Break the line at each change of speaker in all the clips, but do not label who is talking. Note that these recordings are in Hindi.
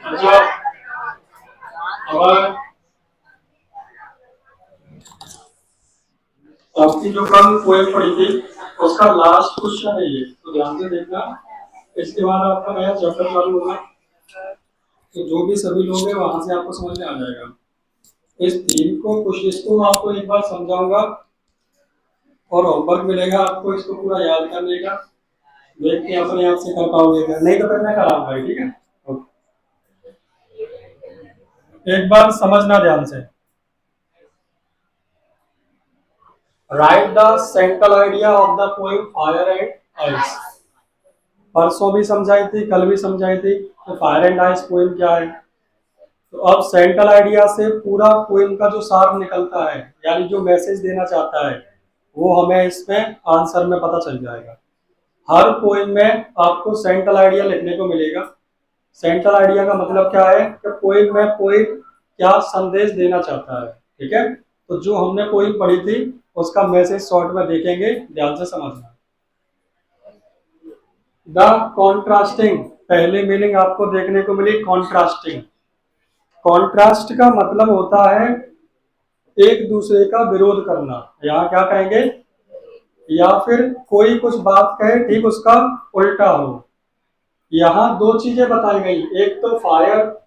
अच्छा, अब आपकी जो कल पोएम पढ़ी थी उसका लास्ट क्वेश्चन है ये, तो ध्यान से देखना। इसके बाद आपका नया चैप्टर चालू होगा, तो जो भी सभी लोग हैं वहां से आपको समझ में आ जाएगा। इस थीम को कुछ इसको आपको एक बार समझाऊंगा और होमवर्क मिलेगा आपको इसको पूरा याद करने का। देख के अपने आप से कर पाओगे क्या? नहीं तो फिर मैं कराऊंगा, ठीक है? एक बार समझना ध्यान से। Right the central idea of the poem fire and ice. परसों भी समझाई थी, कल भी समझाई थी। तो फायर एंड आइस पोएम क्या है? तो अब सेंट्रल आइडिया से पूरा पोएम का जो सार निकलता है, यानी जो मैसेज देना चाहता है, वो हमें इसमें आंसर में पता चल जाएगा। हर पोएम में आपको सेंट्रल आइडिया लिखने को मिलेगा। सेंट्रल आइडिया का मतलब क्या है कि पोएम में पोएट क्या संदेश देना चाहता है, ठीक है? तो जो हमने पोएम पढ़ी थी उसका मैसेज शॉर्ट में देखेंगे, ध्यान से समझना। द कॉन्ट्रास्टिंग, पहले मीनिंग आपको देखने को मिली कॉन्ट्रास्टिंग। कॉन्ट्रास्ट का मतलब होता है एक दूसरे का विरोध करना, यहाँ क्या कहेंगे? या फिर कोई कुछ बात कहे ठीक उसका उल्टा हो। यहाँ दो चीजें बताई गई, एक तो फायर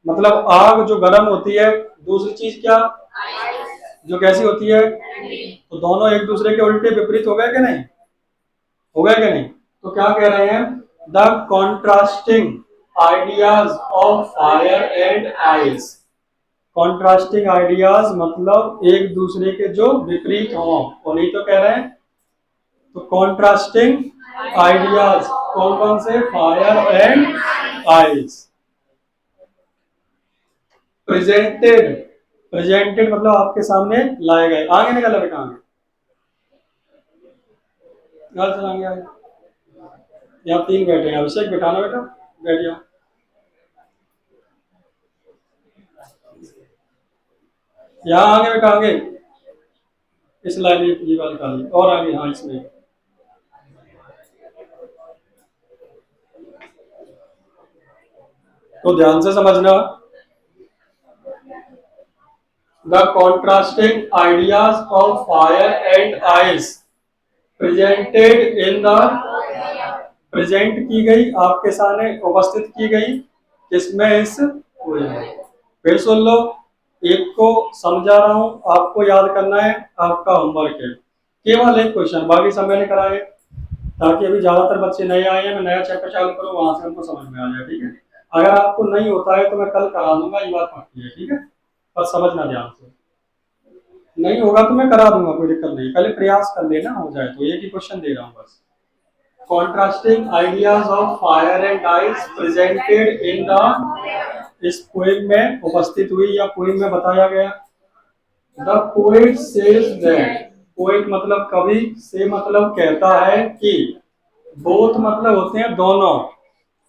मतलब आग जो गर्म होती है, दूसरी चीज क्या? जो कैसी होती है? तो दोनों एक दूसरे के उल्टे विपरीत हो गए कि नहीं? हो गया कि नहीं? तो क्या कह रहे हैं? The contrasting ideas of fire and ice. Contrasting ideas मतलब एक दूसरे के जो विपरीत हों, उन्हीं तो कह रहे हैं। तो कॉन्ट्रास्टिंग आइडियाज कौन कौन से? Fire and ice. Presented, presented मतलब आपके सामने लाए गए। आगे निकल बेटा, आगे चलाएंगे आगे। यहाँ तीन बैठे हैं, अभिषेक बिठाना बेटा, बैठ जाओ। यहाँ आगे बेटा, आगे इस लाइन ये वाली खाली और आगे, हाँ इसमें। तो ध्यान से समझना। The contrasting ideas of fire and ice presented in the, present की गई आपके सामने, उपस्थित की गई किसमें? इस पोएम में। फिर सुन लो, एक को समझा रहा हूं, आपको याद करना है, आपका होमवर्क है। केवल एक क्वेश्चन, बाकी सब मैंने कराए, ताकि अभी ज्यादातर बच्चे नए आए हैं, मैं नया चैप्टर चालू करूँ, वहां से उनको समझ में आ जाए, ठीक है? अगर आपको नहीं होता है तो मैं कल करा दूंगा, ये बात पक्की है, ठीक है? पर समझना ध्यान से। नहीं होगा तो मैं करा दूंगा, कोई दिक्कत नहीं, पहले प्रयास कर लेना, हो जाए तो। एक ही क्वेश्चन दे रहा हूँ बस। Contrasting ideas of fire and ice presented in the, इस पोएम में उपस्थित हुई या पोएम में बताया गया। The poet says that, poet मतलब कवि, से मतलब कहता है कि, बोथ मतलब होते हैं दोनों,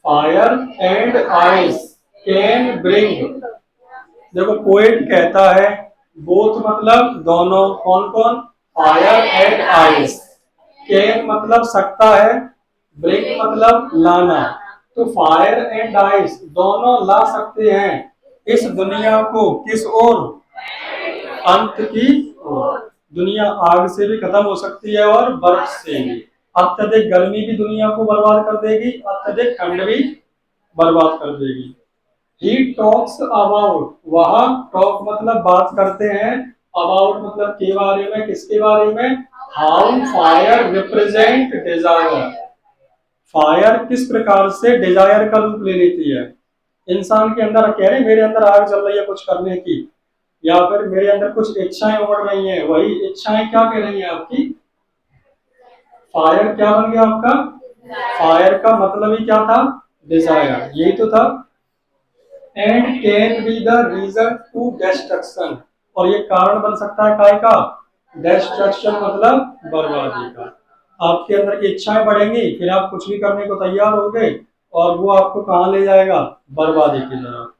fire and ice can bring. देखो पोएट कहता है, बोथ मतलब दोनों, कौन कौन? Fire and ice. कैन मतलब सकता है, ब्रिंग मतलब लाना। तो फायर एंड आइस दोनों ला सकते हैं इस दुनिया को किस ओर? अंत की ओर। दुनिया आग से भी खत्म हो सकती है और बर्फ से भी। अत्यधिक गर्मी भी दुनिया को बर्बाद कर देगी, अत्यधिक ठंड भी बर्बाद कर देगी। ही टॉक्स अबाउट, वह टॉक मतलब बात करते हैं, अबाउट मतलब के बारे में, किसके बारे में? How fire represent desire, fire किस प्रकार से डिजायर का रूप ले लेती है। इंसान के अंदर कह रहे मेरे अंदर आग चल रही है कुछ करने की, या फिर मेरे अंदर कुछ इच्छाएं उमड़ रही हैं, वही इच्छाएं क्या कह रही हैं आपकी? फायर क्या बन गया आपका? फायर का मतलब ही क्या था? डिजायर, यही तो था। And can be the reason to destruction, और ये कारण बन सकता है काय का? डिस्ट्रक्शन मतलब बर्बादी का। आपके अंदर की इच्छाएं बढ़ेंगी, फिर आप कुछ भी करने को तैयार हो गए, और वो आपको कहाँ ले जाएगा? बर्बादी की तरफ।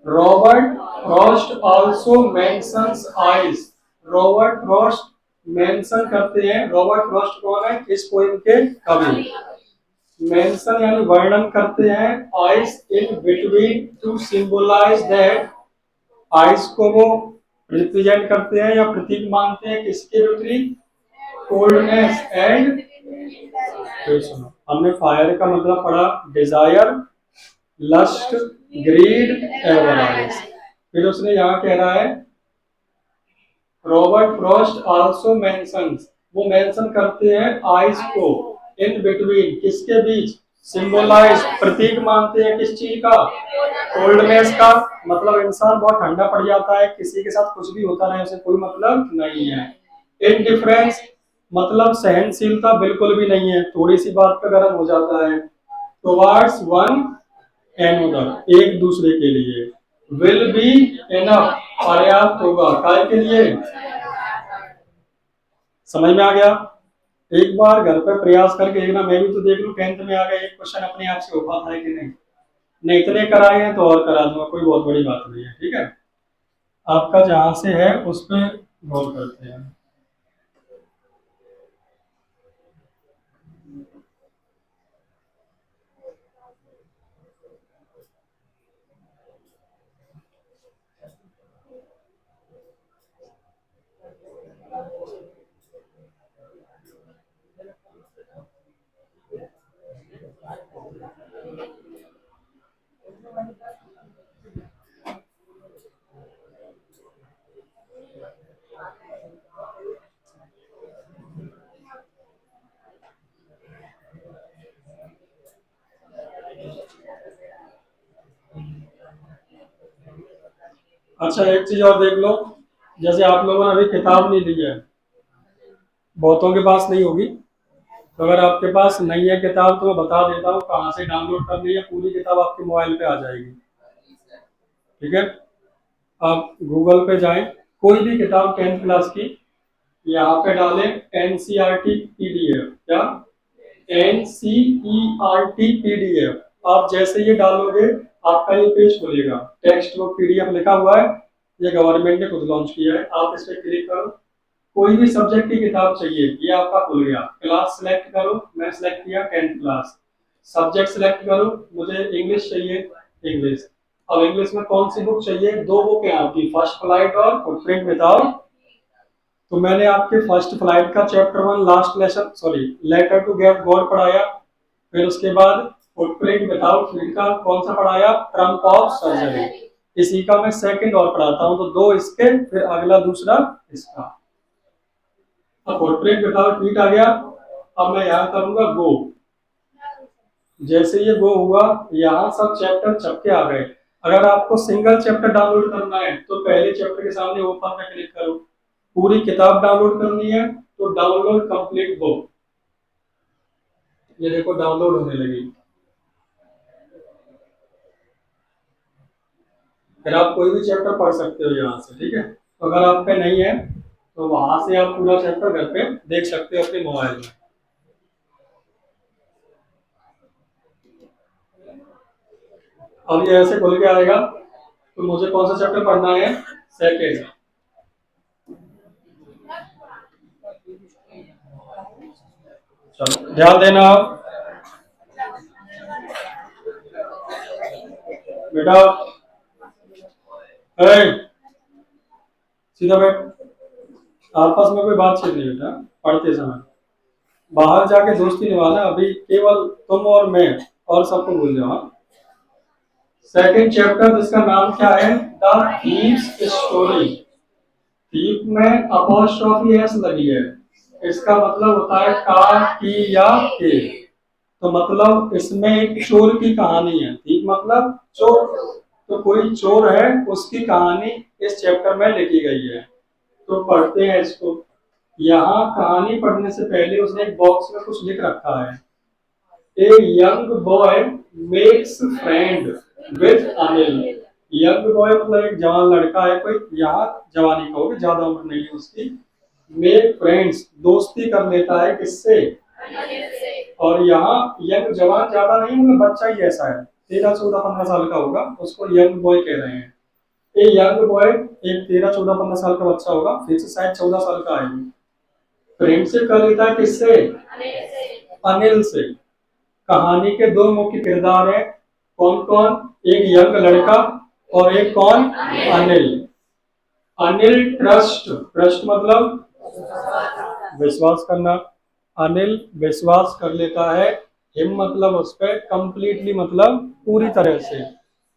Robert Frost also mentions ice. Robert Frost mention करते हैं, रॉबर्ट फ्रॉस्ट कौन है? इस पोएम के कवि। मेंशन यानी वर्णन करते हैं ice in between to symbolize that. Ice को वो रिप्रेजेंट करते हैं या प्रतीक मानते हैं किसके विपरीत? Coldness and. फिर सुनो, हमने फायर का मतलब पढ़ा डिजायर, लस्ट, ग्रीड, एवराइज। फिर उसने यहाँ कह रहा है रॉबर्ट फ्रॉस्ट आल्सो मेंशंस, वो मेंशन करते हैं आइस को इन बिटवीन, किसके बीच? सिंबलाइज, प्रतीक मानते हैं किस चीज का? कोल्डनेस का। मतलब इंसान बहुत ठंडा पड़ जाता है, किसी के साथ कुछ भी होता रहे उसे कोई मतलब नहीं है। इनडिफरेंस मतलब सहनशीलता बिल्कुल भी नहीं है, थोड़ी सी बात पे गर्म हो जाता है। टुवर्ड्स वन एनदर, एक दूसरे के लिए। विल बी इनफ, पर्याप्त होगा, काय के लिए? समझ में आ गया? एक बार घर पे प्रयास करके देखना, मैं भी तो देख लूं 10th में आ गया, एक क्वेश्चन अपने आप से हो पाता है कि नहीं। नहीं इतने कराए हैं तो और करा दूंगा, कोई बहुत बड़ी बात नहीं है, ठीक है। आपका जहां से है उस पर गौर करते हैं। अच्छा एक चीज और देख लो, जैसे आप लोगों ने अभी किताब नहीं ली है, बहुतों के पास नहीं होगी, तो अगर आपके पास नहीं है किताब तो मैं बता देता हूँ कहाँ से डाउनलोड करनी है, पूरी किताब आपके मोबाइल पे आ जाएगी। ठीक है, आप गूगल पे जाएं, कोई भी किताब 10th क्लास की, यहाँ पे डालें एनसीईआरटी पीडीएफ, क्या? NCERT PDF. आप जैसे ये डालोगे आपका ये पेज खुलेगा, टेक्स्ट बुक पीडीएफ लिखा हुआ है, ये गवर्नमेंट ने खुद लॉन्च किया है। आप इस पे क्लिक करो, कोई भी सब्जेक्ट की किताब चाहिए, ये आपका खुल गया। क्लास सेलेक्ट करो, मैं सेलेक्ट किया 10th क्लास। सब्जेक्ट सेलेक्ट करो, मुझे इंग्लिश चाहिए, इंग्लिश। अब इंग्लिश में कौन सी बुक चाहिए? दो बुक है आपकी, फर्स्ट फ्लाइट और फुटप्रिंट विदाउट। तो मैंने आपके फर्स्ट फ्लाइट का chapter 1 last lesson, sorry letter to get God पढ़ाया। फिर उसके बाद फुटप्रिंट विदाउट फीट का कौन सा पढ़ाया? Trump of surgery. इसी का मैं सेकंड और पढ़ाता हूँ, तो दो इसके, फिर अगला दूसरा इसका। अब फुटप्रिंट विदाउट फीट आ गया। अब मैं यहाँ करूंगा गो। जैसे ये गो हुआ, यहाँ सब चैप्टर छपके आ गए। अगर आपको सिंगल चैप्टर डाउनलोड करना है तो पहले चैप्टर के सामने ओपन पे क्लिक करो। पूरी किताब डाउनलोड करनी है तो डाउनलोड कंप्लीट बुक, ये देखो डाउनलोड होने लगी। फिर आप कोई भी चैप्टर पढ़ सकते हो यहाँ से, ठीक है। तो अगर आप पे नहीं है तो वहां से आप पूरा चैप्टर घर पे देख सकते हो अपने मोबाइल में। अब ये ऐसे खुल के आएगा, तो मुझे कौन सा चैप्टर पढ़ना है? सेकेंड। चलो ध्यान देना आप बेटा, ए, सीधा बैठ। आपस में कोई बातचीत नहीं बेटा, पढ़ते समय बाहर जाके दोस्ती निभाना, अभी केवल तुम और मैं, और सबको भूल जाओ। सेकेंड चैप्टर जिसका नाम क्या है? The thieves story. थीप में अपॉस्ट्रोफी एस लगी है, इसका मतलब होता है का, की या के। तो मतलब इसमें एक चोर की कहानी है, थीप मतलब चोर। तो कोई चोर है, उसकी कहानी इस चैप्टर में लिखी गई है। तो पढ़ते हैं इसको। यहाँ कहानी पढ़ने से पहले उसने एक बॉक्स में कुछ लिख रखा है। A young boy makes friend with Anil. Young boy मतलब एक जवान लड़का है, कोई यहाँ जवानी का होगी, ज्यादा उम्र नहीं है उसकी। मेक फ्रेंड्स दोस्ती कर लेता है किससे? और यहाँ यंग जवान ज्यादा नहीं, मतलब बच्चा ही ऐसा है, 13 14 15 साल का होगा, उसको यंग बॉय कह रहे हैं। ये यंग बॉय एक 13 14 15 साल का बच्चा होगा, फिर से शायद 14 साल का है। फ्रेंडशिप कर लेता है किससे? अनिल से। कहानी के दो मुख्य किरदार हैं, कौन कौन? एक यंग लड़का और एक कौन? अनिल। अनिल ट्रस्ट, ट्रस्ट मतलब विश्वास करना। अनिल विश्वास कर लेता है, हिम मतलब उस पर, कंप्लीटली मतलब पूरी तरह से,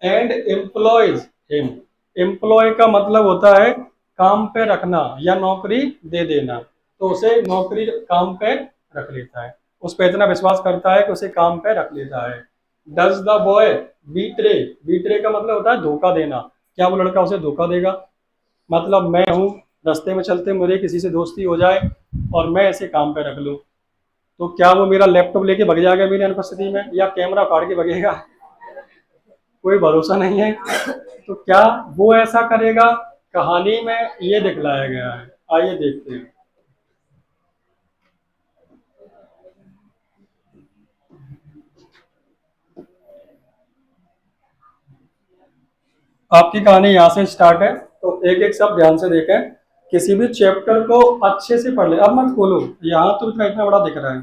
एंड एम्प्लॉयज हिम। एम्प्लॉय का मतलब होता है काम पे रखना या नौकरी दे देना, तो उसे नौकरी काम पे रख लेता है, उस पर इतना विश्वास करता है कि उसे काम पे रख लेता है। Does the boy betray, betray का मतलब होता है धोखा देना, क्या वो लड़का उसे धोखा देगा? मतलब मैं हूँ, रास्ते में चलते मेरे किसी से दोस्ती हो जाए और मैं ऐसे काम पे रख लूँ, तो क्या वो मेरा लैपटॉप लेके भाग जाएगा मेरी अनुपस्थिति में, या कैमरा फाड़ के भगेगा? कोई भरोसा नहीं है। तो क्या वो ऐसा करेगा? कहानी में ये दिखलाया गया है, आइए देखते हैं। आपकी कहानी यहाँ से स्टार्ट है, तो एक एक शब्द ध्यान से देखें, किसी भी चैप्टर को अच्छे से पढ़ ले। अब मत खोलो, यहाँ तो इतना इतना बड़ा दिख रहा है,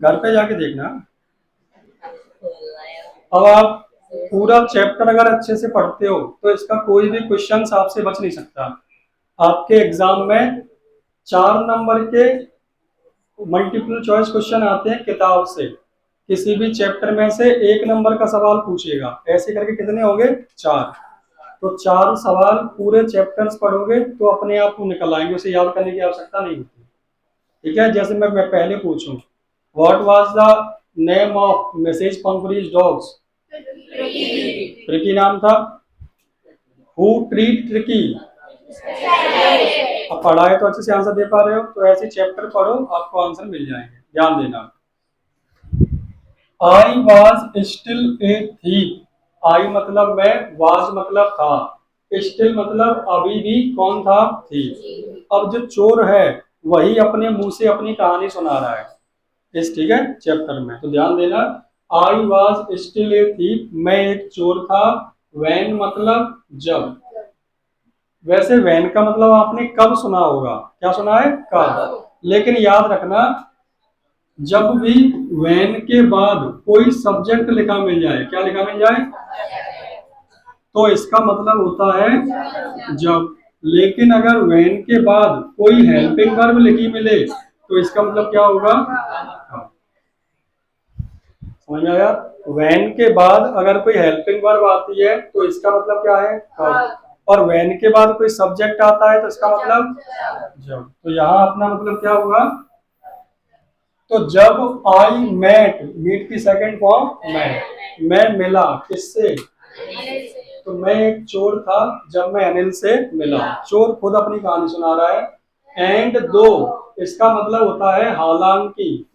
घर पे जाके देखना। अब आप पूरा चैप्टर अगर अच्छे से पढ़ते हो तो इसका कोई भी क्वेश्चन आपसे बच नहीं सकता। आपके एग्जाम में 4 नंबर के मल्टीपल चॉइस क्वेश्चन आते हैं किताब से, किसी भी चैप्टर में से 1 नंबर का सवाल पूछेगा, ऐसे करके कितने हो गए? 4। तो 4 सवाल पूरे चैप्टर्स पढ़ोगे तो अपने आप को निकल आएंगे, उसे याद करने की आवश्यकता नहीं होती। ठीक है, जैसे मैं पहले पूछूं, what was the name of Mrs Pumphrey's dogs? Tricki नाम था। Who treat Tricki? अब पढ़ा है तो अच्छे से आंसर दे पा रहे हो, तो ऐसे चैप्टर पढ़ो, आपको आंसर मिल जाएंगे, ध्यान देना। I was still a thief, I मतलब मैं, वाज मतलब था, स्टिल मतलब अभी भी कौन था? थी। अब जो चोर है वही अपने मुंह से अपनी कहानी सुना रहा है इस, ठीक है, चैप्टर में, तो ध्यान देना। I was still a thief, मैं एक चोर था। वैन मतलब जब, वैसे वैन का मतलब आपने कब सुना होगा, क्या सुना है? कब। लेकिन याद रखना, जब भी वैन के बाद कोई सब्जेक्ट लिखा मिल जाए, क्या लिखा मिल जाए, तो इसका मतलब होता है जब। लेकिन अगर वैन के बाद कोई हेल्पिंग वर्ब लिखी मिले तो इसका मतलब क्या होगा? समझ में आया? वैन के बाद अगर कोई हेल्पिंग वर्ब आती है तो इसका मतलब क्या है? कब। और वैन के बाद कोई सब्जेक्ट आता है तो इसका मतलब जब। तो यहाँ अपना मतलब क्या होगा? तो जब आई मेट, मीट की सेकंड फॉर्म मैं मिला किससे? तो मैं एक चोर था जब मैं अनिल से मिला, चोर खुद अपनी कहानी सुना रहा है। एंड दो, इसका मतलब होता है हालांकि।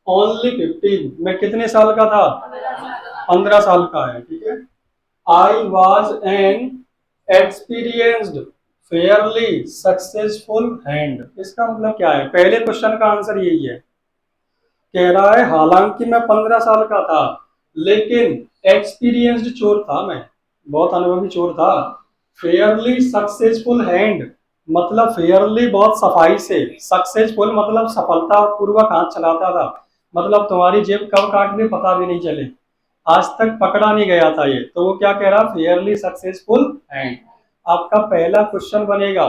ओनली 15, मैं कितने साल का था? 15 साल का है, ठीक है। I was an experienced Fairlie successful hand, इसका मतलब क्या है? पहले क्वेश्चन का आंसर यही है, कह रहा है हालांकि मैं 15 साल का था लेकिन एक्सपीरियंस्ड चोर था मैं, बहुत अनुभवी चोर था। फेयरली सक्सेसफुल हैंड मतलब फेयरली बहुत सफाई से, सक्सेसफुल मतलब सफलता पूर्वक हाथ चलाता था, मतलब तुम्हारी जेब कब काट ली पता भी नहीं चले, आज तक पकड़ा नहीं गया था ये, तो वो क्या कह रहा? Fairlie successful hand. आपका पहला क्वेश्चन बनेगा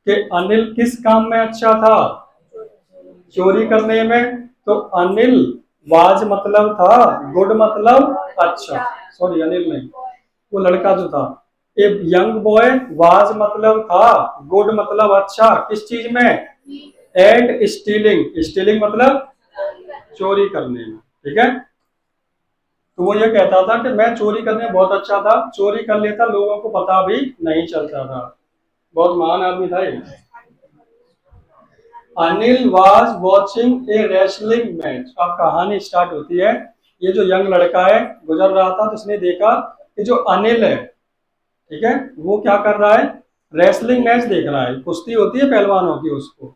कि अनिल किस काम में अच्छा था? चोरी करने में। तो अनिल, वाज मतलब था, गुड मतलब अच्छा, सॉरी अनिल नहीं, वो लड़का जो था। ए यंग बॉय, वाज मतलब था, गुड मतलब अच्छा, किस चीज में? एट स्टीलिंग, स्टीलिंग मतलब चोरी करने में, ठीक है। तो वो ये कहता था कि मैं चोरी करने में बहुत अच्छा था, चोरी कर लेता लोगों को पता भी नहीं चलता था, बहुत महान आदमी था ये। Anil was watching A wrestling match, अब कहानी स्टार्ट होती है। ये जो यंग लड़का है गुजर रहा था तो उसने देखा कि जो अनिल है, ठीक है, वो क्या कर रहा है? रेसलिंग मैच देख रहा है, कुश्ती होती है पहलवानों की उसको।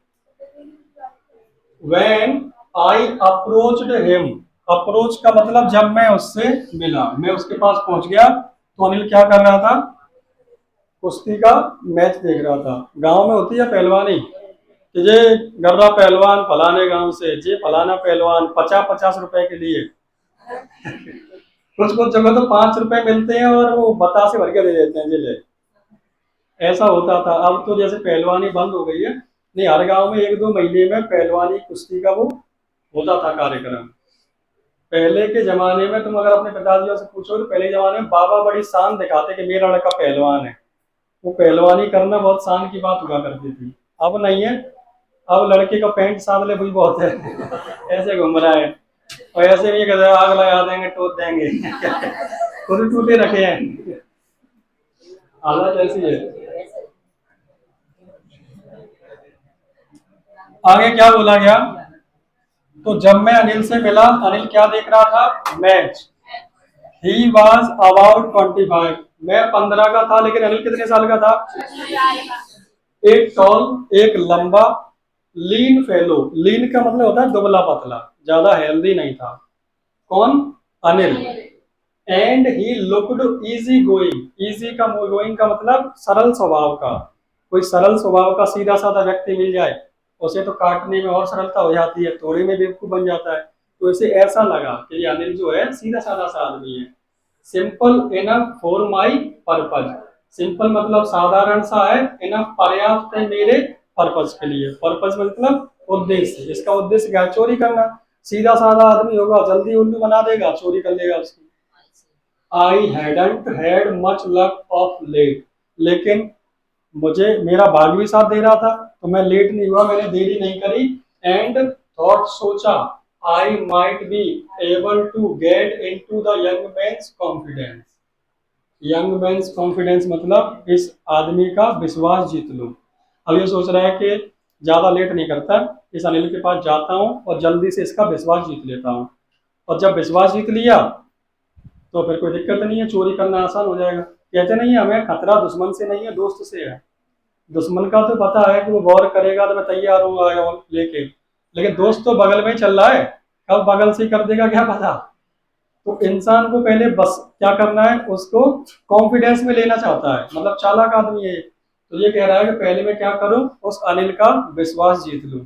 When I approached him, approach का मतलब जब मैं उससे मिला, मैं उसके पास पहुंच गया, तो अनिल क्या कर रहा था? कुश्ती का मैच देख रहा था। गांव में होती है पहलवानी कि ये गर्रा पहलवान फलाने गांव से, ये फलाना पहलवान 50-50 रुपए के लिए, कुछ कुछ जगह तो 5 रुपए मिलते हैं और वो बतासे भर के दे देते हैं, जिले ऐसा होता था। अब तो जैसे पहलवानी बंद हो गई है, नहीं हर गांव में 1-2 महीने में पहलवानी कुश्ती का वो होता था कार्यक्रम। पहले के जमाने में तुम अगर अपने पिताजी से पूछो तो पहले के जमाने में बाबा बड़ी शान दिखाते कि मेरा लड़का पहलवान है, वो पहलवानी करना बहुत शान की बात हुआ करती थी। अब नहीं है, अब लड़के का पैंट सामने भी बहुत है ऐसे घूम रहा है, और ऐसे भी कहते हैं आग लगा देंगे, टोट देंगे खुद टूटे रखे हैं, हालत ऐसी है। आगे क्या बोला गया? तो जब मैं अनिल से मिला, अनिल क्या देख रहा था? मैच। ही वॉज अबाउट 25, मैं 15 का था, लेकिन अनिल कितने साल का था? एक टॉल, एक लंबा, लीन फेलो, लीन का मतलब होता है दुबला पतला, ज्यादा हेल्दी नहीं था। कौन? Anil. And he looked easy going, easy का गोइंग का मतलब सरल स्वभाव का। कोई सरल स्वभाव का सीधा साधा व्यक्ति मिल जाए, उसे तो काटने में और सरलता हो जाती है, थोड़ी में बेवकूफ बन जाता है। तो इसे ऐसा लगा कि ये अनिल जो है सीधा साधा सा आदमी है। Simple enough for my purpose, simple मतलब साधारण सा है, इनफ पर्याप्त है मेरे पर्पज के लिए। पर्पज मतलब उद्देश्य, इसका उद्देश्य क्या? चोरी करना। सीधा साधा आदमी होगा, जल्दी उल्लू बना देगा, चोरी कर लेगा उसकी। I hadn't had much luck of late, लेकिन मुझे मेरा भाग भी साथ दे रहा था, तो मैं लेट नहीं हुआ, मैंने देरी नहीं करी। एंड थॉट, सोचा, I might be able to get into the young man's confidence. Young man's confidence मतलब इस आदमी का विश्वास जीत लूं। अब ये सोच रहा है कि ज्यादा लेट नहीं करता, इस अनिल के पास जाता हूँ और जल्दी से इसका विश्वास जीत लेता हूँ, और जब विश्वास जीत लिया तो फिर कोई दिक्कत नहीं है, चोरी करना आसान हो जाएगा। कहते नहीं हमें खतरा दुश्मन से नहीं है, दोस्त से है। दुश्मन का तो पता है कि वो वॉर करेगा तो मैं तैयार हूँ लेके, लेकिन दोस्त तो बगल में ही चल रहा है, कब बगल से कर देगा क्या पता। तो इंसान को पहले बस क्या करना है, उसको कॉन्फिडेंस में लेना चाहता है, मतलब चालाक आदमी है। तो ये कह रहा है कि पहले मैं क्या करूं, उस अनिल का विश्वास जीत लूं।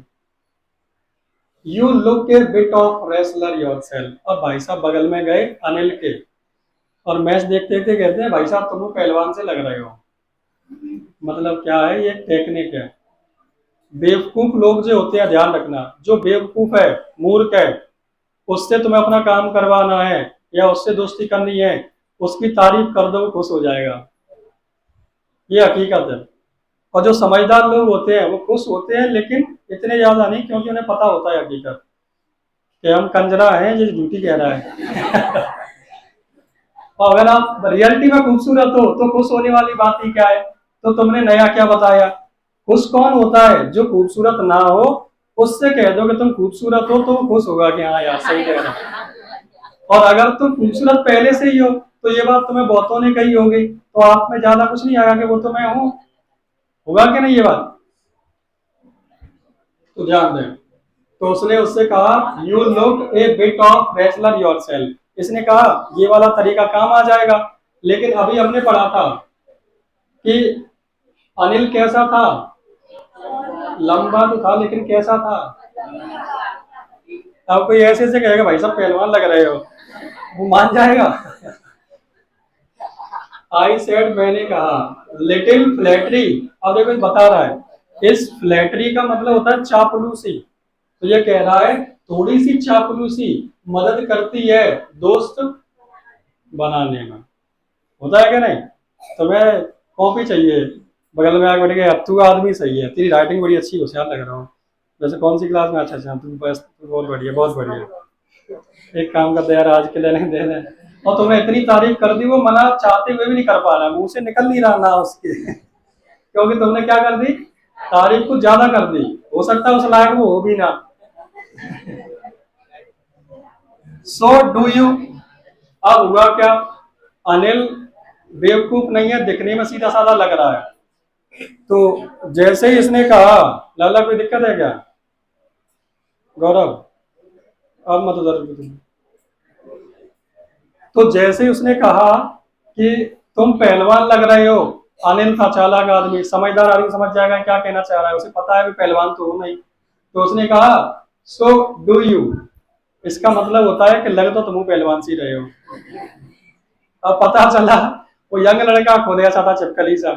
You look A bit of wrestler yourself, अब भाई साहब बगल में गए अनिल के, और मैच देखते देखते कहते हैं भाई साहब तुम पहलवान से लग रहे हो। मतलब क्या है, ये टेक्निक है। बेवकूफ लोग जो होते हैं, ध्यान रखना, जो बेवकूफ है, मूर्ख है, उससे तुम्हें अपना काम करवाना है या उससे दोस्ती करनी है, उसकी तारीफ कर दो, खुश हो जाएगा। ये हकीकत है। और जो समझदार लोग होते हैं वो खुश होते हैं, लेकिन इतने ज्यादा नहीं, क्योंकि उन्हें पता होता है हकीकत कि हम कंजरा हैं, ये झूठी कह रहा है और अगर आप रियलिटी में खूबसूरत हो तो खुश होने वाली बात ही क्या है? तो तुमने नया क्या बताया? खुश कौन होता है? जो खूबसूरत ना हो, उससे कह दो कि तुम खूबसूरत हो तो वो खुश होगा कि हाँ यार सही कह रहा है। और अगर तुम खूबसूरत पहले से ही हो, तो ये बात तुम्हें बहुतों ने कही होगी, तो आप में ज्यादा कुछ नहीं आएगा कि वो तो मैं हूँ, होगा कि नहीं ये बात? तो ध्यान दें। तो उसने उससे कहा you look A bit of wrestler yourself, इसने कहा ये वाला तरीका काम आ जाएगा। लेकिन अभी हमने पढ़ा था कि अनिल कैसा था? लंबा तो था, लेकिन कैसा था? अब कोई ऐसे से कहेगा भाई साहब पहलवान लग रहे हो, वो मान जाएगा? आई सेड, मैंने कहा, लिटिल फ्लैटरी। अब देखो बता रहा है, इस फ्लैटरी का मतलब होता है चापलूसी। तो ये कह रहा है थोड़ी सी चापलूसी मदद करती है दोस्त बनाने में, होता है क्या नहीं? तुम्हें कॉपी चाहिए, बगल में आके बैठ के अब तू आदमी सही है, तेरी राइटिंग बड़ी अच्छी, होशियार लग रहा हूँ। जैसे कौन सी क्लास में? अच्छा अच्छा, तू बस तू बहुत बढ़िया, बहुत बढ़िया। एक काम करते यार, आज के लेने दे दे। और तुमने इतनी तारीफ कर दी, वो मना चाहते हुए भी नहीं कर पा रहा, मुंह से निकल नहीं रहा ना उसके क्योंकि तुमने क्या कर दी, तारीफ कुछ ज्यादा कर दी, हो सकता है उस लायक वो हो भी ना। So do you. अब हुआ क्या? अनिल बेवकूफ नहीं है, दिखने में सीधा साधा लग रहा है, तो जैसे ही इसने कहा, लाला कोई दिक्कत है क्या गौरव? अब मत उधर भी तुम। तो जैसे ही उसने कहा कि तुम पहलवान लग रहे हो, अनिल था चालाक आदमी, समझदार आदमी समझ जाएगा क्या कहना चाह रहा है, उसे पता है भी पहलवान तो हो नहीं। तो उसने कहा सो डू यू, इसका मतलब होता है कि लग तो तुम पहलवान सी रहे हो। अब पता चला वो यंग लड़का खुद ऐसा था चिपकली सा,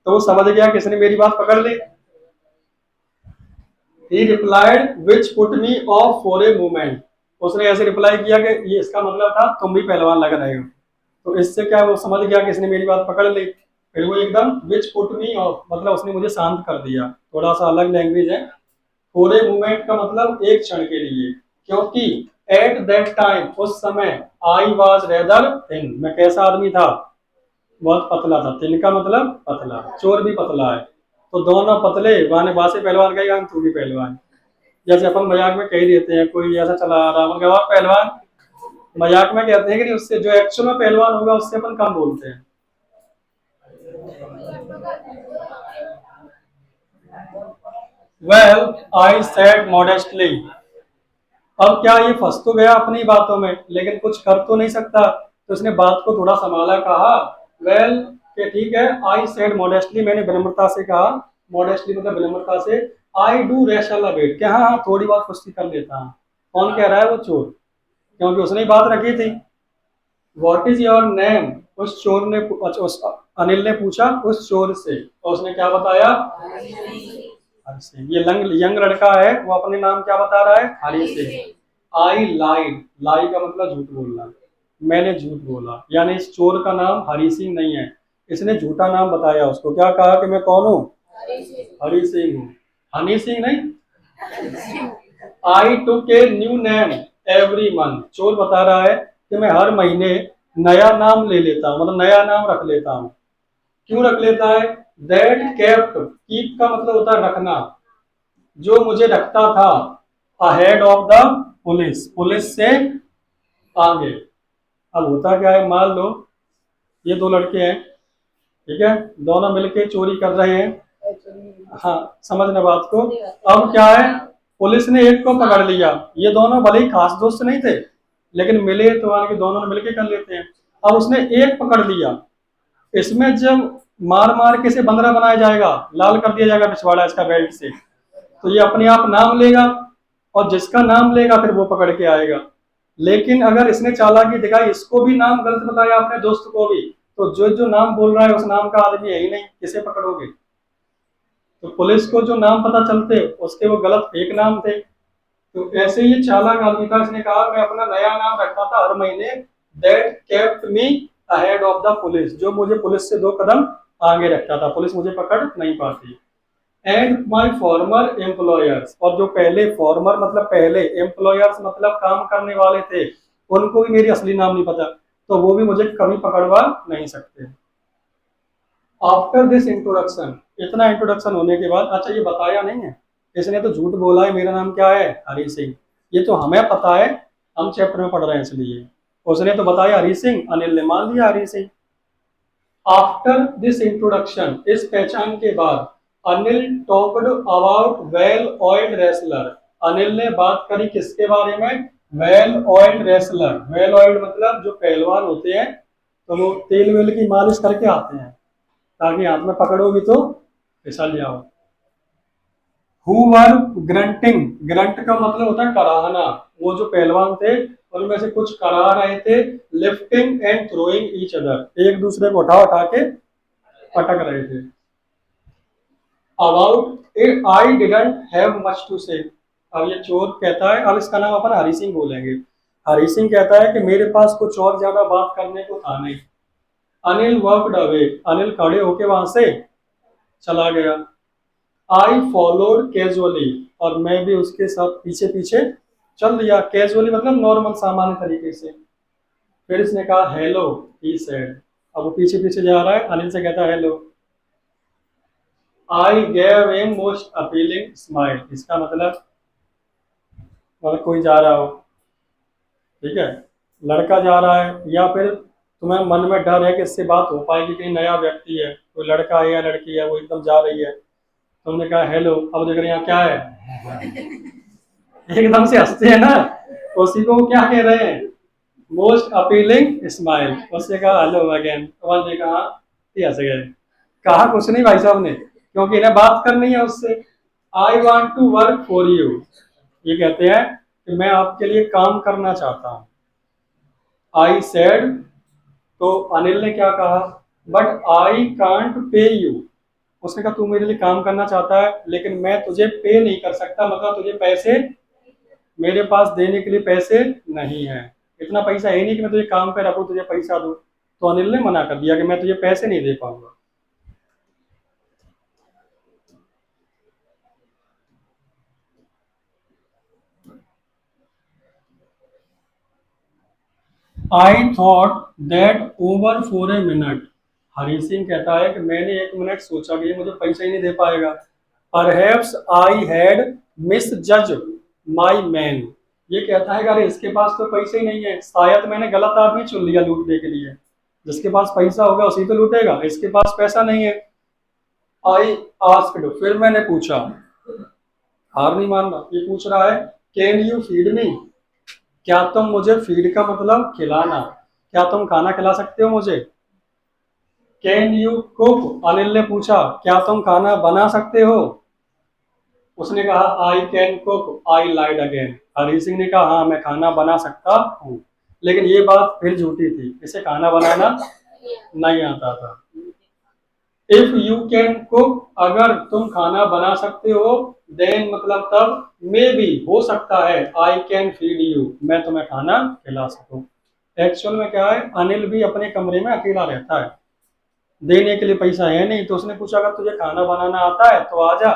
तो वो समझ गया किसने मेरी बात पकड़ ली। He replied which put me off for a moment, उसने ऐसे रिप्लाई किया कि ये इसका मतलब था तुम भी पहलवान लग रहे हो। तो इससे क्या वो समझ गया कि इसने मेरी बात पकड़ ली। फिर वो एकदम विच पुट मी ऑफ, मतलब उसने मुझे शांत कर दिया। थोड़ा सा अलग लैंग्वेज है। फॉर ए मोमेंट का मतलब एक क्षण के लिए, क्योंकि एट दैट टाइम, उस समय, आई वॉज रेदर थिन, मैं कैसा आदमी था, बहुत पतला था। थिन का मतलब पतला, चोर भी पतला है, तो दोनों पतले, वाने बासे पहलवान कहेगा तू भी पहलवान। जैसे अपन मजाक में कह देते हैं, कोई ऐसा चला आ रहा मतलब और पहलवान, मजाक में कहते हैं कि उससे जो एक्चुअल में पहलवान होगा उससे अपन कम बोलते हैं। वेल आई सेड मॉडेस्टली, अब क्या ये फंस तो गया अपनी बातों में लेकिन कुछ कर तो नहीं सकता, तो उसने बात को थोड़ा संभाला, कहा वेल के ठीक है, आई सेड मॉडेस्टली, मैंने विनम्रता से कहा, मॉडेस्टली मतलब विनम्रता से, I do wrestle a bit, क्या हाँ हाँ थोड़ी बहुत कुश्ती कर लेता हूँ। कौन कह रहा है? वो चोर, क्योंकि उसने ही बात रखी थी। व्हाट इज योर नेम, उस चोर ने उस अनिल ने पूछा उस चोर से, और उसने क्या बताया? हरि सिंह। ये यंग लड़का है, वो अपने नाम क्या बता रहा है? हरि सिंह। आई लाइड, लाई का मतलब झूठ बोलना, मैंने झूठ बोला, यानी इस चोर का नाम हरि सिंह नहीं है, इसने झूठा नाम बताया उसको। क्या कहा कि मैं कौन हूँ? हरि सिंह हूँ, हनी सिंह नहीं। I took a new name every month, चोर बता रहा है कि मैं हर महीने नया नाम ले लेता हूँ, मतलब नया नाम रख लेता हूँ। क्यों रख लेता है? दैट केप्ट, कीप का मतलब होता है रखना, जो मुझे रखता था ahead of the police, police से आगे। अब होता क्या है, मान लो ये दो लड़के हैं, ठीक है, दोनों मिलके चोरी कर रहे हैं, हाँ समझना बात को। अब क्या है, पुलिस ने एक को पकड़ लिया, ये दोनों भले ही खास दोस्त नहीं थे लेकिन मिले तो आगे दोनों ने मिलके कर लेते हैं। अब उसने एक पकड़ लिया, इसमें जब मार मार के इसे बंदरा बनाया जाएगा, लाल कर दिया जाएगा पिछवाड़ा इसका बेल्ट से, तो ये अपने आप नाम लेगा, और जिसका नाम लेगा फिर वो पकड़ के आएगा। लेकिन अगर इसने चालाकी दिखाई, इसको भी नाम गलत बताया अपने दोस्त को भी, तो जो जो नाम बोल रहा है उस नाम का आदमी है ही नहीं, किसे पकड़ोगे? तो पुलिस को जो नाम पता चलते उसके वो गलत फेक नाम थे। तो ऐसे ही चालाक आदमी था, इसने कहा मैं अपना नया नाम रखता था हर महीने, that kept me ahead of the police, जो मुझे पुलिस से दो कदम आगे रखता था, पुलिस मुझे पकड़ नहीं पाती। एंड माई फॉर्मर एम्प्लॉयर्स, और जो पहले, फॉर्मर मतलब पहले, एम्प्लॉयर्स मतलब काम करने वाले थे, उनको भी मेरी असली नाम नहीं पता, तो वो भी मुझे कभी पकड़वा नहीं सकते। आफ्टर दिस इंट्रोडक्शन, इतना इंट्रोडक्शन होने के बाद, अच्छा ये बताया नहीं है, इसने तो झूठ बोला है मेरा नाम क्या है? हरि सिंह, ये तो हमें पता है, हम चैप्टर में पढ़ रहे हैं इसलिए। उसने तो बताया हरि सिंह, अनिल ने मान लिया Hari Singh. After this introduction, इस पहचान के बाद, Anil talked about well oiled wrestler, Anil ने बात करी किसके बारे में? Well oiled wrestler, well oiled मतलब जो पहलवान होते हैं, तो वो तेल वेल की मालिश करके आते हैं ताकि हाथ में पकड़ोगी तो फिसल जाओ। हु वर ग्रंटिंग, ग्रंट का मतलब होता है कराहना, वो जो पहलवान थे उनमें से कुछ करा रहे थे, lifting and throwing each other, एक दूसरे को उठा उठा के पटक रहे थे। About it I didn't have much to say, अब ये चोर कहता है, अब इसका नाम अपन हरि सिंह बोलेंगे। हरि सिंह कहता है कि मेरे पास कुछ और ज्यादा बात करने को था नहीं। अनिल वर्कड अवे, अनिल खड़े होके वहां से चला गया। आई फॉलोड कैजुअली, और मैं भी उसके साथ पीछे पीछे चल दिया। कैजुअली मतलब नॉर्मल सामान्य तरीके से। फिर इसने कहा हेलो, ही सेड, अब वो पीछे पीछे जा रहा है, अनिल से कहता है hello. I gave a most appealing smile, इसका मतलब कोई जा रहा हो, ठीक है, लड़का जा रहा है, या फिर तुम्हें मन में डर है कि इससे बात हो पाएगी, कहीं नया व्यक्ति है, कोई लड़का है या लड़की है, वो एकदम जा रही है, तुमने कहा हेलो, अब देख रहे यहाँ क्या है, एकदम से हंसते हैं ना, उसी को वो क्या कह रहे हैं, मोस्ट अपीलिंग स्माइल। उसने कहा हेलो अगेन, तो ने कहा हंस गए। कहा कुछ नहीं भाई साहब ने, क्योंकि इन्हें बात करनी है उससे। I want to work for you, ये कहते हैं कि मैं आपके लिए काम करना चाहता हूँ। आई सेड, तो अनिल ने क्या कहा, but I can't pay you, उसने कहा तू मेरे लिए काम करना चाहता है लेकिन मैं तुझे पे नहीं कर सकता, मतलब तुझे पैसे, मेरे पास देने के लिए पैसे नहीं है, इतना पैसा है नहीं कि मैं तुझे काम पे रखूं तुझे पैसा दूं। तो अनिल ने मना कर दिया कि मैं तुझे पैसे नहीं दे पाऊंगा। I thought that over for a minute, Hari Singh कहता है कि मैंने एक मिनट सोचा कि ये मुझे पैसा ही नहीं दे पाएगा। परहैप्स आई हैड मिस जज माई मैन, ये कहता है कि अरे इसके पास तो पैसे ही नहीं है, शायद मैंने गलत आदमी चुन लिया लूटने के लिए, जिसके पास पैसा होगा उसी तो लूटेगा, इसके पास पैसा नहीं है। आई आस्क्ड, फिर मैंने पूछा, हार नहीं मानना, ये पूछ रहा है कैन यू फीड मी, क्या तुम मुझे, फीड का मतलब खिलाना, क्या तुम खाना खिला सकते हो मुझे। कैन यू कुक, अनिल ने पूछा क्या तुम खाना बना सकते हो। उसने कहा I can cook, I lied again, Hari Singh ने कहा हाँ मैं खाना बना सकता हूँ, लेकिन ये बात फिर झूठी थी, इसे खाना बनाना नहीं आता था। इफ यू कैन कुक, अगर तुम खाना बना सकते हो, देन मतलब तब, मे बी हो सकता है, आई कैन फीड यू, मैं तुम्हें खाना खिला सकूं। एक्चुअल में क्या है, अनिल भी अपने कमरे में अकेला रहता है, देने के लिए पैसा है नहीं, तो उसने पूछा अगर तुझे खाना बनाना आता है तो आ जा,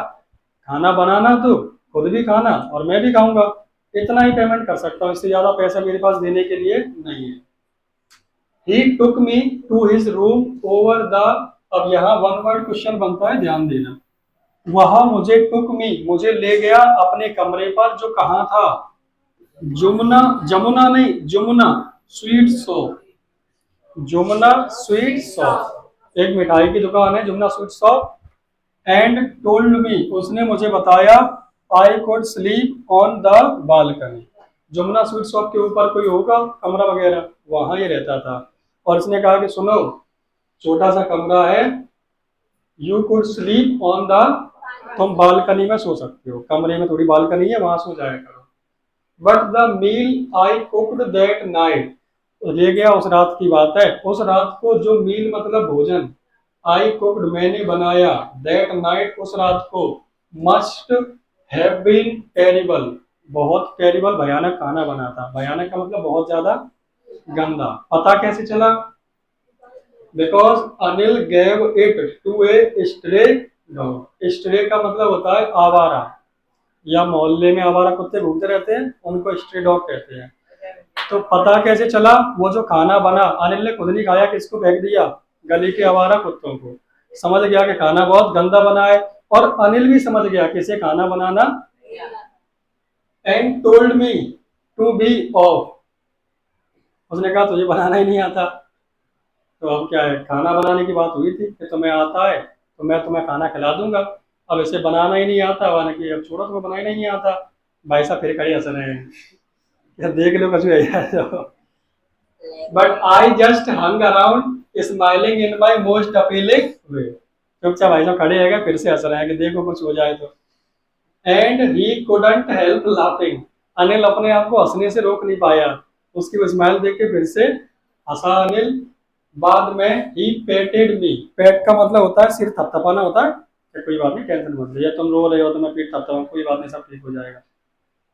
खाना बनाना तू, खुद भी खाना और मैं भी खाऊंगा, इतना ही पेमेंट कर सकता हूँ, इससे ज्यादा पैसा मेरे पास देने के लिए नहीं है। He took me to his room over the, अब यहाँ वन वर्ड क्वेश्चन बनता है, ध्यान देना। वह मुझे, टुक मी मुझे ले गया अपने कमरे पर, जो कहाँ था, जुमना, जमुना नहीं Jumna sweet shop, Jumna sweet shop एक मिठाई की दुकान है, Jumna sweet shop. And told me, उसने मुझे बताया, I could sleep on the balcony, Jumna sweet shop के ऊपर कोई होगा कमरा वगैरह, वहां ये रहता था। और इसने कहा कि सुनो, छोटा सा कमरा है, you could sleep on the, तुम बालकनी में सो सकते हो, कमरे में थोड़ी बालकनी है वहां सो जाया करो। But the meal I cooked that night, ले गया उस रात की बात है, उस रात को, जो मील मतलब भोजन, आई कुक्ड मैंने बनाया, दैट नाइट उस रात को, मस्ट हैव बीन टेरिबल, बहुत टेरिबल भयानक खाना बना था, भयानक का मतलब बहुत ज्यादा गंदा। पता कैसे चला, because Anil gave it to a stray dog, stray का मतलब होता है आवारा, या मोहल्ले में आवारा कुत्ते घूमते रहते हैं उनको स्ट्रे डॉग कहते हैं। तो पता कैसे चला, वो जो खाना बना अनिल ने खुद नहीं खाया, किसको फेंक दिया, गली के आवारा कुत्तों को, समझ गया कि खाना बहुत गंदा बना है, और अनिल भी समझ गया कि इसे खाना बनाना, and told me to be off, उसने कहा तुझे बनाना ही नहीं आता। तो अब क्या है, खाना बनाने की बात हुई थी कि तुम्हें आता है तो मैं तुम्हें खाना खिला दूंगा, अब इसे बनाना ही नहीं आता, वाने की अब छोड़ो, तुम्हें बनाना ही नहीं आता। भाई साहब फिर खड़े हंस रहे हैं, यार देख लो कुछ है। But I just hung around smiling in my most appealing way, चुपचाप भाई साहब खड़े हैं फिर से हंस रहे हैं कि देखो कुछ हो जाए तो। And he couldn't help laughing, Anil अपने आप को हंसने से रोक नहीं पाया, उसकी वो स्माइल देख के फिर से हंसा अनिल। बाद में ही पेटेड मी, पेट का मतलब होता है सिर थपथपाना होता है, कि कोई बात नहीं टेंशन मत लो, या तुम रो रहे हो तो मैं पीठ थपथपाऊं, कोई बात नहीं सब ठीक हो जाएगा।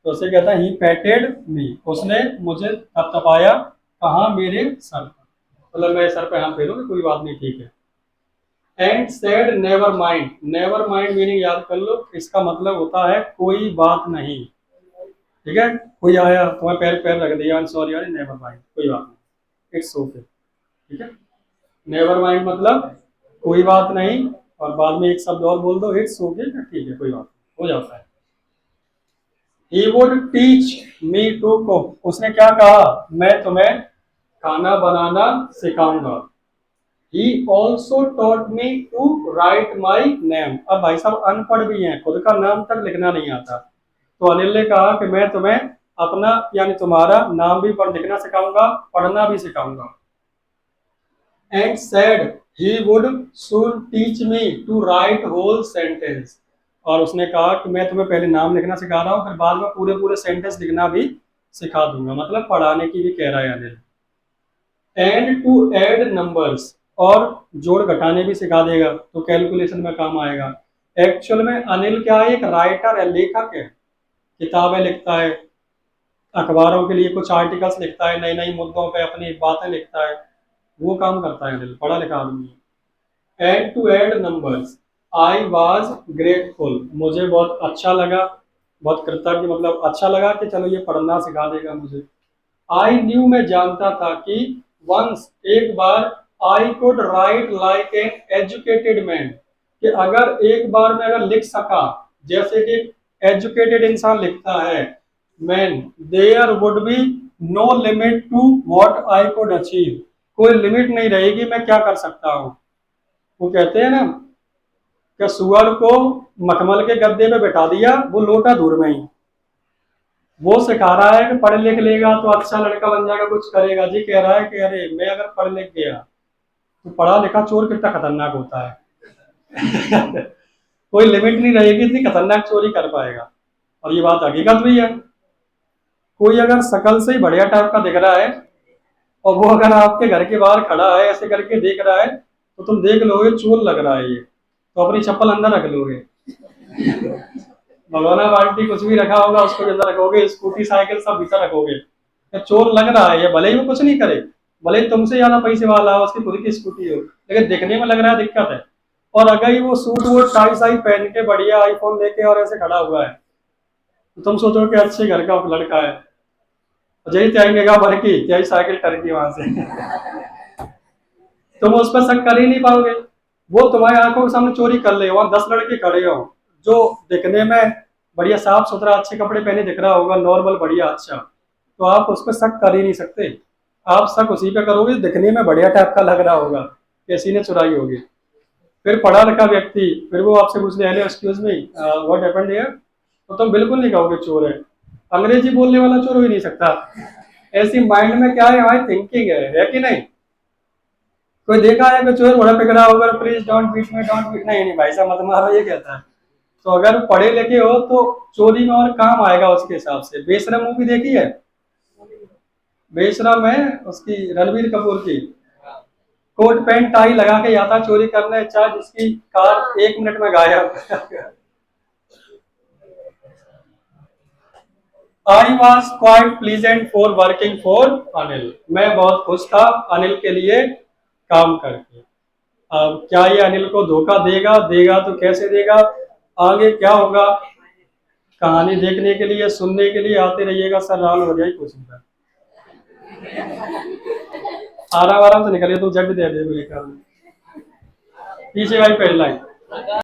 तो उसे कहता है ही पेटेड मी, उसने मुझे थपथपाया, कहाँ, मेरे सर पर, मतलब मेरे सर पे हाथ फेरोगे कोई बात नहीं ठीक है। And said never mind, never mind meaning याद कर लो, इसका मतलब होता है कोई बात नहीं, ठीक है, कोई आया तुम्हें पैर पैर रख दिया, सॉरी यार नेवर माइंड, कोई बात नहीं, इट्स ओके, ठीक है। नेवर माइंड मतलब कोई बात नहीं, और बाद में एक शब्द और बोल दो, इट्स ओके, ठीक है कोई बात नहीं, हो जाता है। He would teach me to cook, उसने क्या कहा, मैं तुम्हें खाना बनाना सिखाऊंगा। He also taught me to write my name. अब भाई साहब अनपढ़ भी हैं, खुद का नाम तक लिखना नहीं आता, तो अनिल ने कहा कि मैं तुम्हें अपना यानी तुम्हारा नाम भी पढ़ लिखना सिखाऊंगा, पढ़ना भी सिखाऊंगा। And said he would soon teach me to write whole sentence. और उसने कहा कि मैं तुम्हें पहले नाम लिखना सिखा रहा हूँ, फिर बाद में पूरे पूरे सेंटेंस लिखना भी सिखा दूंगा, मतलब पढ़ाने की भी कह रहा है Anil. And to add numbers, और जोड़ घटाने भी सिखा देगा, तो कैलकुलेशन में काम आएगा। एक्चुअल में अनिल क्या है, एक राइटर है, लेखक है, किताबें लिखता है, अखबारों के लिए कुछ आर्टिकल्स लिखता है, नई नई मुद्दों पे अपनी बातें लिखता है, वो काम करता है अनिल, पढ़ा लिखा आदमी है। And to add numbers, I was grateful, मुझे बहुत अच्छा लगा, बहुत कृतज्ञ, मतलब अच्छा लगा कि चलो ये पढ़ना सिखा देगा मुझे। आई न्यू, मैं जानता था कि वंस, एक बार, I could write like an educated man, कि अगर एक बार मैं अगर लिख सका जैसे कि एजुकेटेड इंसान लिखता है, man, there would be no limit to what I could achieve, कोई लिमिट नहीं रहेगी मैं क्या कर सकता हूँ। वो कहते हैं ना कि सुअर को मखमल के गद्दे पे बैठा दिया, वो लोटा दूर में ही। वो सिखा रहा है कि पढ़ लिख लेगा तो अच्छा लड़का बन जाएगा, कुछ करेगा। जी कह रहा है कि अरे मैं अगर पढ़ लिख गया तो पढ़ा लिखा चोर कितना खतरनाक होता है। कोई लिमिट नहीं रहेगी, इतनी खतरनाक चोरी कर पाएगा। और ये बात हकीकत भी है। कोई अगर शकल से ही बढ़िया टाइप का दिख रहा है और वो अगर आपके घर के बाहर खड़ा है ऐसे करके देख रहा है, तो तुम देख लोगे चोर लग रहा है ये, तो अपनी चप्पल अंदर रख लोगे। भगवाना बाल्टी कुछ भी रखा होगा उसको भी अंदर रखोगे, स्कूटी साइकिल सब भीतर रखोगे। ये चोर लग रहा है, ये भले ही वो कुछ नहीं करे, भले ही तुमसे ज्यादा पैसे वाला हो, उसकी खुद की स्कूटी हो, लेकिन देखने में लग रहा है दिक्कत है। और अगर ही वो सूट वूट टाई साई पहन के बढ़िया आईफोन लेके और ऐसे खड़ा हुआ है, तो तुम सोचो कि अच्छे घर का लड़का है। जय त्यागी भर की त्याई साइकिल टरकी वहां से। तुम उस पर शक कर ही नहीं पाओगे। वो तुम्हारी आंखों के सामने चोरी कर ले, वहां 10 लड़के खड़े हो जो दिखने में बढ़िया साफ सुथरा अच्छे कपड़े पहने दिख रहा होगा, नॉर्मल बढ़िया अच्छा, तो आप उस पर शक कर ही नहीं सकते। आप शक उसी पे करोगे दिखने में बढ़िया टाइप का लग रहा होगा, किसी ने चुराई होगी। फिर पढ़ा लिखा व्यक्ति, फिर वो आपसे पूछ ले hello excuse me what happened here, तो तुम बिल्कुल नहीं कहोगे चोर है। अंग्रेजी बोलने वाला चोर हो ही नहीं सकता। ऐसी माइंड में क्या है, हमारी थिंकिंग है कि नहीं। कोई देखा है कि चोर बड़ा पिघला होगा, please don't beat me, don't beat, नहीं नहीं भाई साहब मत मारो, ये कहता है। तो अगर पढ़े लिखे हो तो चोरी में और काम आएगा उसके हिसाब से। बेशरम मूवी देखी है? बेशरम है उसकी, रणबीर कपूर की। कोट पैंट टाई लगा के आता चोरी करने, चाहे जिसकी कार 1 मिनट में गायब। I was quite pleasant for working for Anil, मैं बहुत खुश था अनिल के लिए काम करके। अब क्या ये अनिल को धोखा देगा, देगा तो कैसे देगा, आगे क्या होगा, कहानी देखने के लिए सुनने के लिए आते रहिएगा। सर राहुल हो जाए कोचिंग पर, आराम आराम से निकलिए, तो जग दे दे मेरे ख्याल में। पीछे भाई पहला ही